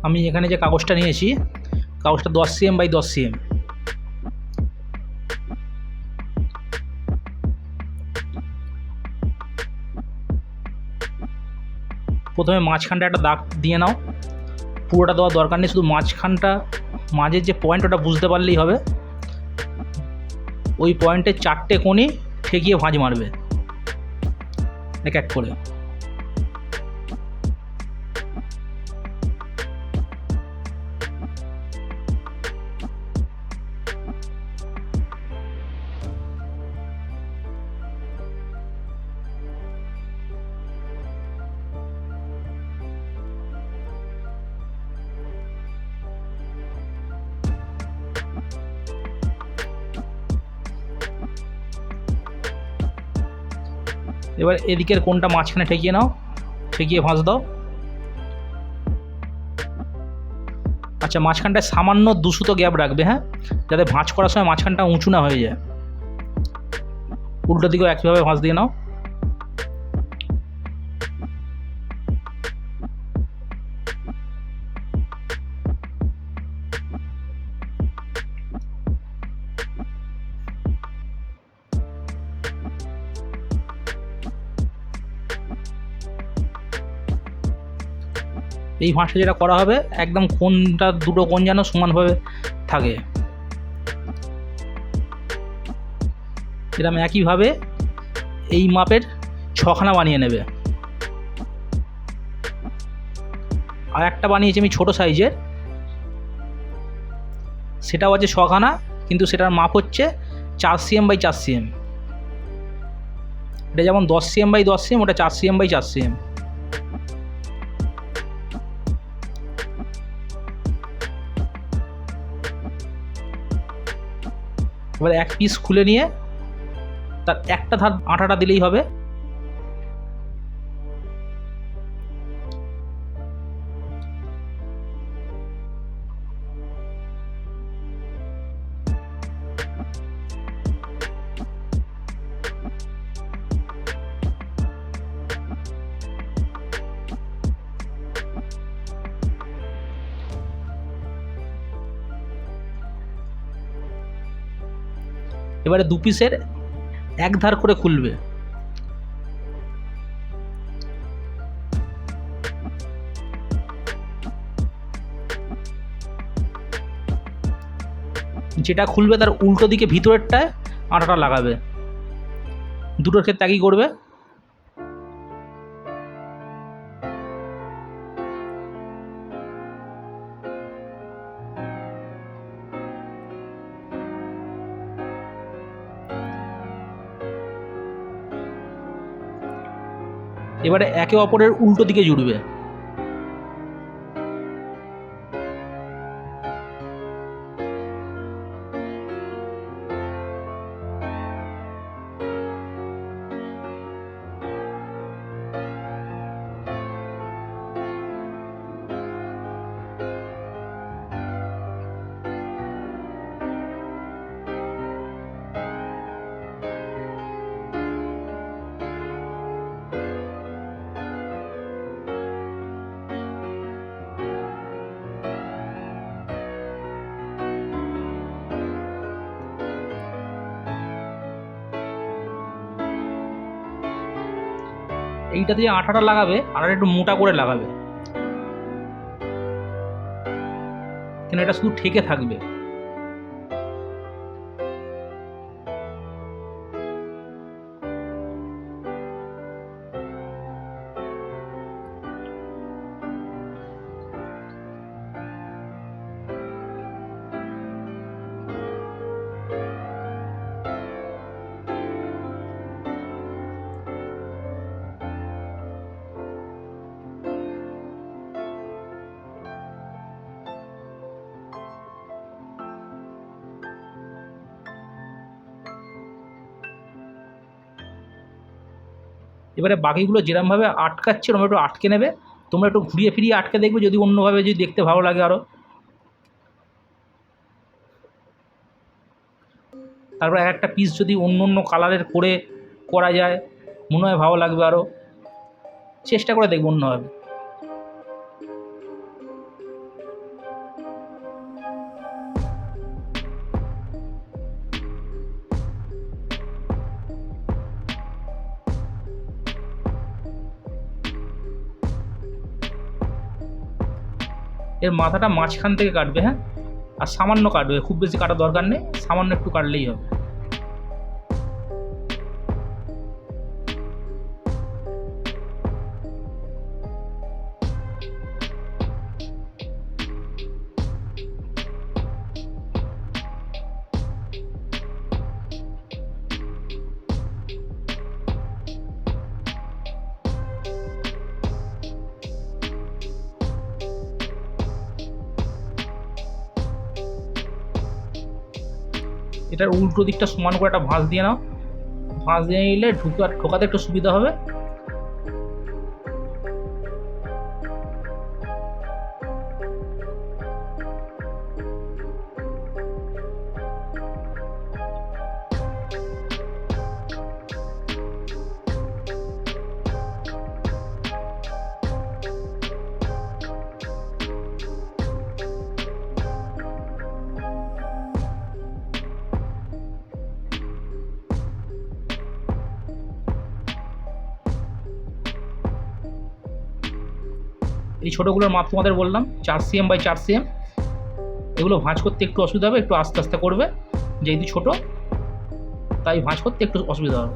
আমি এখানে যে কাগজটা নিয়েছি, কাগজটা 10 cm বাই 10 cm। প্রথমে মাঝখানটা একটা দাগ দিয়ে নাও, পুরোটা দেওয়ার দরকার নেই, শুধু মাঝখানটা, মাঝের যে পয়েন্ট ওটা বুঝতে পারলেই হবে। ওই পয়েন্টে 4টে কোণে ঠেকিয়ে ভাঁজ মারবে এক এক করে। এবার এদিকের কোণটা মাঝখানে ঠেকিয়ে নাও, ঠেকিয়ে ভাঁজ দাও। আচ্ছা, মাঝখানটায় সামান্য 2 সুতো গ্যাপ রাখবে, হ্যাঁ, যাতে ভাঁজ করার সময় মাঝখানটা উঁচু না হয়ে যায়। উল্টো দিকেও একইভাবে ভাঁজ দিয়ে নাও। এই ভাঁজটা যেটা করা হবে, একদম কোণটা, দুটো কোণ যেন সমানভাবে থাকে। এরকম একইভাবে এই মাপের 6খানা বানিয়ে নেবে। আর একটা বানিয়েছি আমি ছোটো সাইজের, সেটাও আছে 6খানা, কিন্তু সেটার মাপ হচ্ছে 4 cm বাই 4 cm। এটা যেমন 10 cm বাই 10 cm, ওটা 4 cm বাই 4 cm। এবার এক পিস খুলে নিয়ে তার একটা ধার আঠাটা দিলেই হবে। এবারে 2 পিসের এক ধার করে খুলবে। যেটা খুলবে তার উল্টো দিকে ভিতরেরটায় আঠাটা লাগাবে। দুটোর ক্ষেত্রে একই করবে। এবারে একে অপরের উল্টো দিকে জুড়বে। এইটাতে যে আঠাটা লাগাবে, আঠাটা একটু মোটা করে লাগাবে, কেন এটা শুধু ঠেকে থাকবে। এবারে বাকিগুলো যেরকমভাবে আটকাচ্ছে ওরকম একটু আটকে নেবে। তোমরা একটু ঘুরিয়ে ফিরিয়ে আটকে দেখবে, যদি অন্যভাবে যদি দেখতে ভালো লাগে আরও। তারপর এক একটা পিস যদি অন্য অন্য কালারের করে করা যায়, মনে হয় ভালো লাগবে আরও। চেষ্টা করে দেখব অন্যভাবে। এর মাথাটা মাঝখান থেকে কাটবে, হ্যাঁ, আর সামান্য কাটবে, খুব বেশি কাটার দরকার নেই, সামান্য একটু কাটলেই হবে। এটার উল্টো দিকটা সমান করে একটা ভাঁজ দিয়ে নাও, ভাঁজ দিয়ে নিলে ঢোকাতে একটু সুবিধা হবে। এই ছোটোগুলোর মাপ তোমাদের বললাম 4 cm বাই 4 cm। এগুলো ভাঁজ করতে একটু অসুবিধা হবে, একটু আস্তে আস্তে করবে, যেহেতু ছোটো তাই ভাঁজ করতে একটু অসুবিধা হবে।